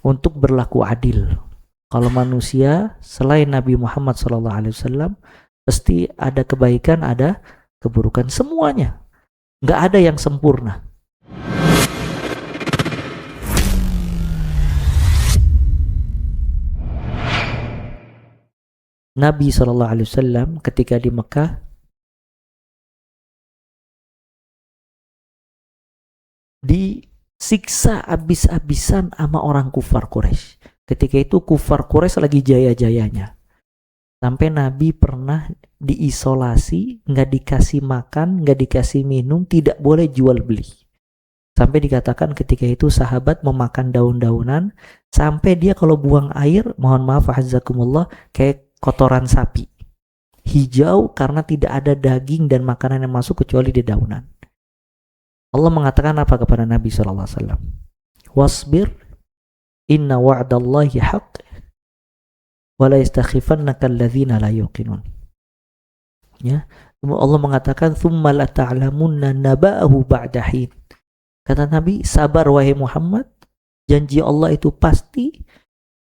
untuk berlaku adil. Kalau manusia selain Nabi Muhammad SAW pasti ada kebaikan, ada keburukan, semuanya. Nggak ada yang sempurna. Nabi SAW ketika di Mekah disiksa habis-habisan sama orang kufar Quraisy. Ketika itu kufar Quraisy lagi jaya-jayanya. Sampai Nabi pernah diisolasi, nggak dikasih makan, nggak dikasih minum, tidak boleh jual beli. Sampai dikatakan ketika itu sahabat memakan daun-daunan, sampai dia kalau buang air, mohon maaf azakumullah, kayak kotoran sapi. Hijau karena tidak ada daging dan makanan yang masuk kecuali di daunan. Allah mengatakan apa kepada Nabi SAW? Wasbir, inna wa'dallahi haqq, wa la yastakhifannaka alladhina la yuqinun. Ya, Allah mengatakan thumma la ta'lamunna naba'ahu ba'da hin. Kata Nabi, sabar wahai Muhammad, janji Allah itu pasti.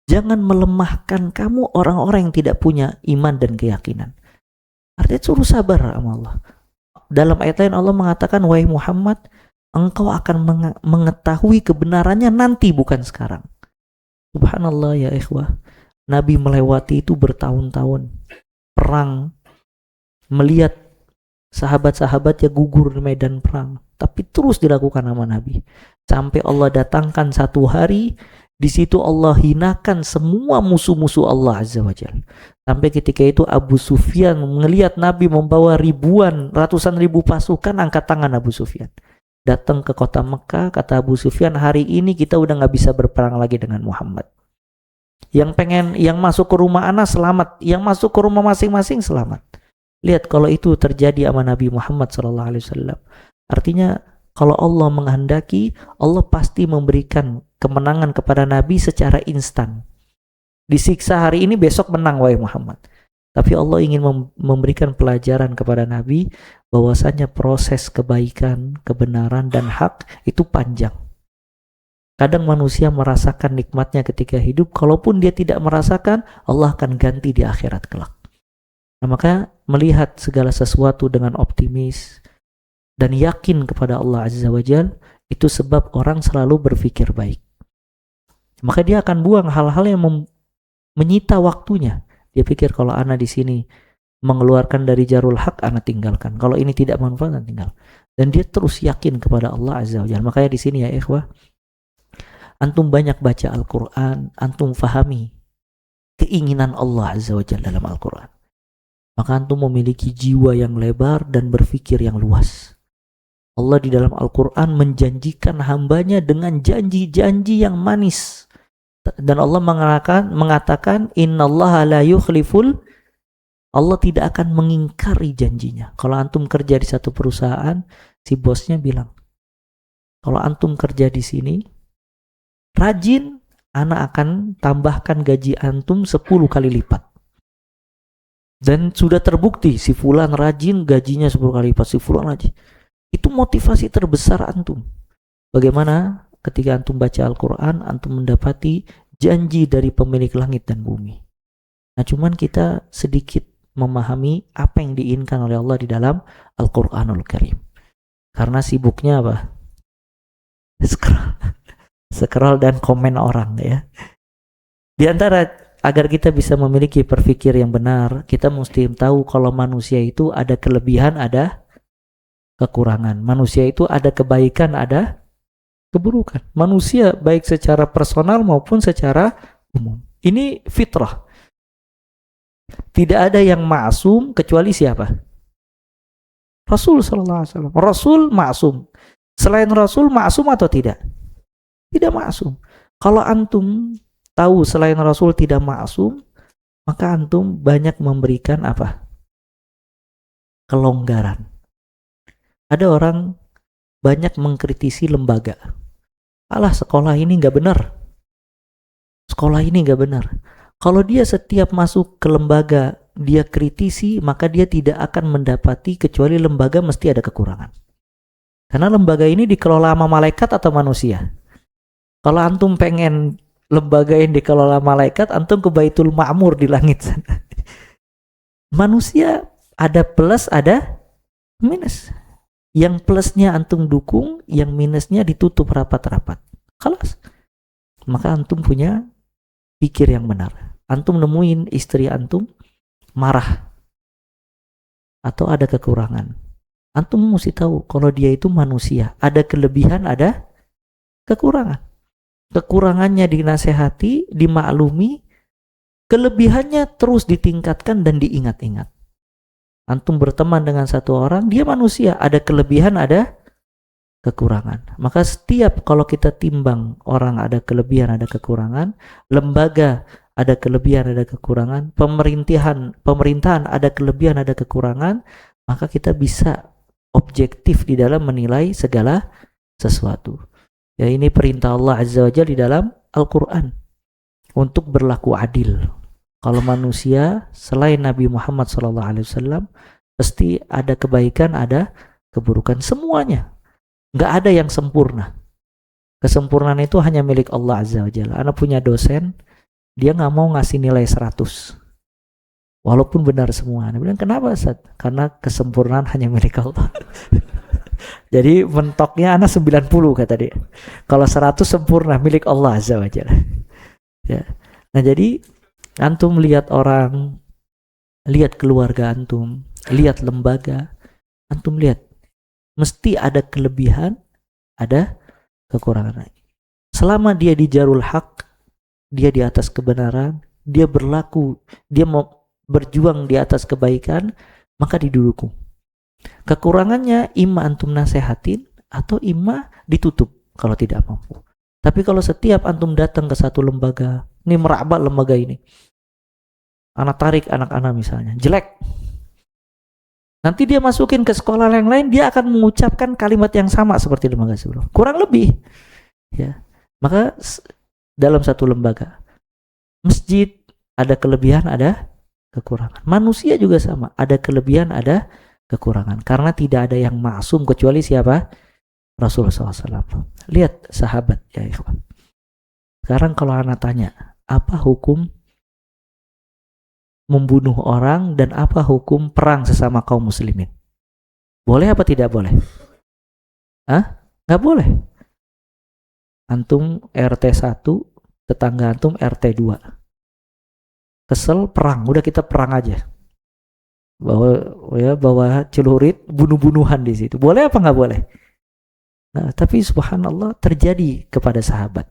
Jangan melemahkan kamu orang-orang yang tidak punya iman dan keyakinan. Artinya suruh sabar sama Allah. Dalam ayat lain Allah mengatakan, wahai Muhammad, engkau akan mengetahui kebenarannya nanti, bukan sekarang. Subhanallah ya ikhwah. Nabi melewati itu bertahun-tahun. Perang. Melihat sahabat-sahabatnya gugur di medan perang. Tapi terus dilakukan sama Nabi. Sampai Allah datangkan satu hari, di situ Allah hinakan semua musuh-musuh Allah Azza wa Jalla. Sampai ketika itu Abu Sufyan melihat Nabi membawa ratusan ribu pasukan, angkat tangan Abu Sufyan. Datang ke kota Mekah, kata Abu Sufyan, hari ini kita udah gak bisa berperang lagi dengan Muhammad. Yang masuk ke rumah Anas selamat, yang masuk ke rumah masing-masing selamat. Lihat kalau itu terjadi sama Nabi Muhammad SAW. Artinya kalau Allah menghendaki, Allah pasti memberikan kemenangan kepada Nabi secara instan. Disiksa hari ini, besok menang wahai Muhammad. Tapi Allah ingin memberikan pelajaran kepada Nabi bahwasanya proses kebaikan, kebenaran dan hak itu panjang. Kadang manusia merasakan nikmatnya ketika hidup, kalaupun dia tidak merasakan, Allah akan ganti di akhirat kelak. Nah, maka melihat segala sesuatu dengan optimis dan yakin kepada Allah Azza wa Jalla, itu sebab orang selalu berpikir baik. Maka dia akan buang hal-hal yang menyita waktunya. Dia pikir kalau ana di sini mengeluarkan dari jarul hak, ana tinggalkan. Kalau ini tidak manfaat, ana tinggal. Dan dia terus yakin kepada Allah Azza wa Jalla. Makanya di sini ya ikhwah, antum banyak baca Al-Quran, antum fahami keinginan Allah Azza wa Jalla dalam Al-Quran. Maka antum memiliki jiwa yang lebar dan berpikir yang luas. Allah di dalam Al-Quran menjanjikan hambanya dengan janji-janji yang manis. Dan Allah mengatakan innallaha la yukhliful, Allah tidak akan mengingkari janjinya. Kalau antum kerja di satu perusahaan, si bosnya bilang, kalau antum kerja di sini rajin, ana akan tambahkan gaji antum 10 kali lipat. Dan sudah terbukti si fulan rajin, gajinya 10 kali lipat, si fulan rajin. Itu motivasi terbesar antum. Bagaimana ketika antum baca Al-Quran, antum mendapati janji dari pemilik langit dan bumi. Nah, cuman kita sedikit memahami apa yang diinginkan oleh Allah di dalam Al-Quranul Karim. Karena sibuknya apa? Scroll dan komen orang ya. Di antara agar kita bisa memiliki berpikir yang benar, kita mesti tahu kalau manusia itu ada kelebihan, ada kekurangan. Manusia itu ada kebaikan, ada keburukan. Manusia baik secara personal maupun secara umum. Ini fitrah. Tidak ada yang ma'sum kecuali siapa? Rasul sallallahu alaihi wasallam. Rasul ma'sum. Selain Rasul ma'sum atau tidak? Tidak ma'sum. Kalau antum tahu selain Rasul tidak ma'sum, maka antum banyak memberikan apa? Kelonggaran. Ada orang banyak mengkritisi lembaga. Alah, sekolah ini nggak benar. Sekolah ini nggak benar. Kalau dia setiap masuk ke lembaga dia kritisi, maka dia tidak akan mendapati kecuali lembaga mesti ada kekurangan. Karena lembaga ini dikelola sama malaikat atau manusia. Kalau antum pengen lembaga yang dikelola malaikat, antum ke Baitul Ma'mur di langit sana. Manusia ada plus, ada minus. Yang plusnya antum dukung, yang minusnya ditutup rapat-rapat. Kelas. Maka antum punya pikir yang benar. Antum nemuin istri antum marah atau ada kekurangan. Antum mesti tahu kalau dia itu manusia. Ada kelebihan, ada kekurangan. Kekurangannya dinasehati, dimaklumi, kelebihannya terus ditingkatkan dan diingat-ingat. Antum berteman dengan satu orang, dia manusia, ada kelebihan, ada kekurangan. Maka setiap kalau kita timbang orang ada kelebihan, ada kekurangan, lembaga ada kelebihan, ada kekurangan, pemerintahan ada kelebihan, ada kekurangan, maka kita bisa objektif di dalam menilai segala sesuatu. Ya, ini perintah Allah Azza wa Jalla di dalam Al-Quran untuk berlaku adil. Kalau manusia selain Nabi Muhammad SAW pasti ada kebaikan, ada keburukan, semuanya. Nggak ada yang sempurna. Kesempurnaan itu hanya milik Allah Azza wa Jalla. Anak punya dosen, dia nggak mau ngasih nilai 100 walaupun benar semua. Dia bilang, kenapa Ustaz? Karena kesempurnaan hanya milik Allah. Jadi mentoknya anak 90 kata dia. Kalau 100 sempurna milik Allah Azza wa Jalla. Ya. Nah, jadi antum lihat orang, lihat keluarga antum, lihat lembaga, antum lihat mesti ada kelebihan, ada kekurangan. Selama dia di jarul haq, dia di atas kebenaran, dia berlaku, dia mau berjuang di atas kebaikan, maka didukung. Kekurangannya imma antum nasehatin atau imma ditutup kalau tidak mampu. Tapi kalau setiap antum datang ke satu lembaga, ini meraba lembaga ini, anak tarik anak-anak misalnya jelek, nanti dia masukin ke sekolah yang lain, dia akan mengucapkan kalimat yang sama seperti lembaga sebelum, kurang lebih. Ya, maka dalam satu lembaga, masjid ada kelebihan, ada kekurangan. Manusia juga sama, ada kelebihan, ada kekurangan. Karena tidak ada yang maksum kecuali siapa? Rasulullah SAW. Lihat sahabat ya ikhwan. Sekarang kalau anak tanya, apa hukum membunuh orang dan apa hukum perang sesama kaum muslimin? Boleh apa tidak boleh? Nggak boleh. Antum RT 1, tetangga antum RT 2. Kesel perang, udah kita perang aja. Bawa celurit, bunuh-bunuhan di situ. Boleh apa nggak boleh? Nah, tapi subhanallah terjadi kepada sahabat.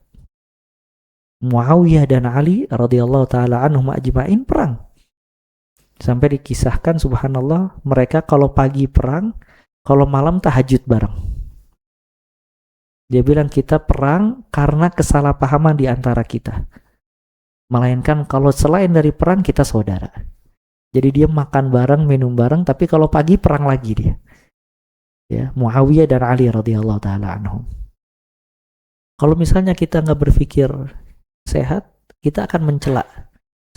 Muawiyah dan Ali radhiyallahu taala anhum ajma'in perang. Sampai dikisahkan subhanallah, mereka kalau pagi perang, kalau malam tahajud bareng. Dia bilang kita perang karena kesalahpahaman di antara kita. Melainkan kalau selain dari perang kita saudara. Jadi dia makan bareng, minum bareng, tapi kalau pagi perang lagi dia. Ya, Muawiyah dan Ali radhiyallahu taala anhum. Kalau misalnya kita nggak berpikir sehat, kita akan mencela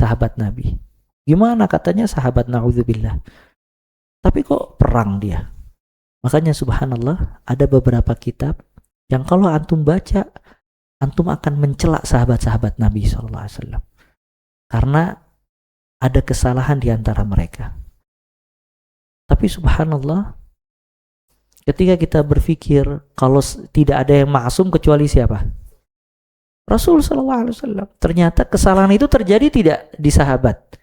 sahabat Nabi. Gimana katanya sahabat na'udzubillah. Tapi kok perang dia? Makanya subhanallah, ada beberapa kitab yang kalau antum baca, antum akan mencela sahabat-sahabat Nabi SAW. Karena ada kesalahan di antara mereka. Tapi subhanallah, ketika kita berpikir kalau tidak ada yang maksum kecuali siapa? Rasul SAW. Ternyata kesalahan itu terjadi tidak di sahabat.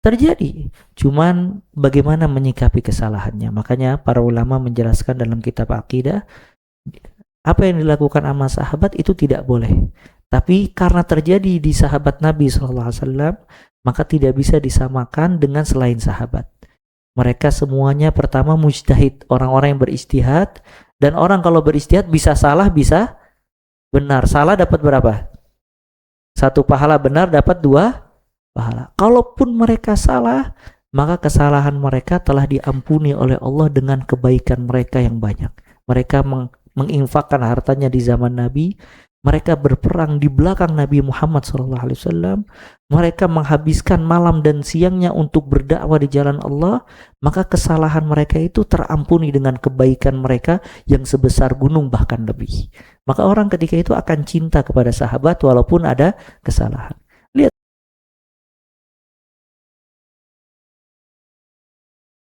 Terjadi. Cuman bagaimana menyikapi kesalahannya. Makanya para ulama menjelaskan dalam kitab akidah, apa yang dilakukan sama sahabat itu tidak boleh. Tapi karena terjadi di sahabat Nabi SAW, maka tidak bisa disamakan dengan selain sahabat. Mereka semuanya pertama mujtahid, orang-orang yang beristihad, dan orang kalau beristihad bisa salah, bisa benar. Salah dapat berapa? 1 pahala, benar dapat 2 pahala. Kalaupun mereka salah, maka kesalahan mereka telah diampuni oleh Allah dengan kebaikan mereka yang banyak. Mereka menginfakkan hartanya di zaman Nabi, mereka berperang di belakang Nabi Muhammad SAW, mereka menghabiskan malam dan siangnya untuk berdakwah di jalan Allah, maka kesalahan mereka itu terampuni dengan kebaikan mereka yang sebesar gunung bahkan lebih. Maka orang ketika itu akan cinta kepada sahabat walaupun ada kesalahan.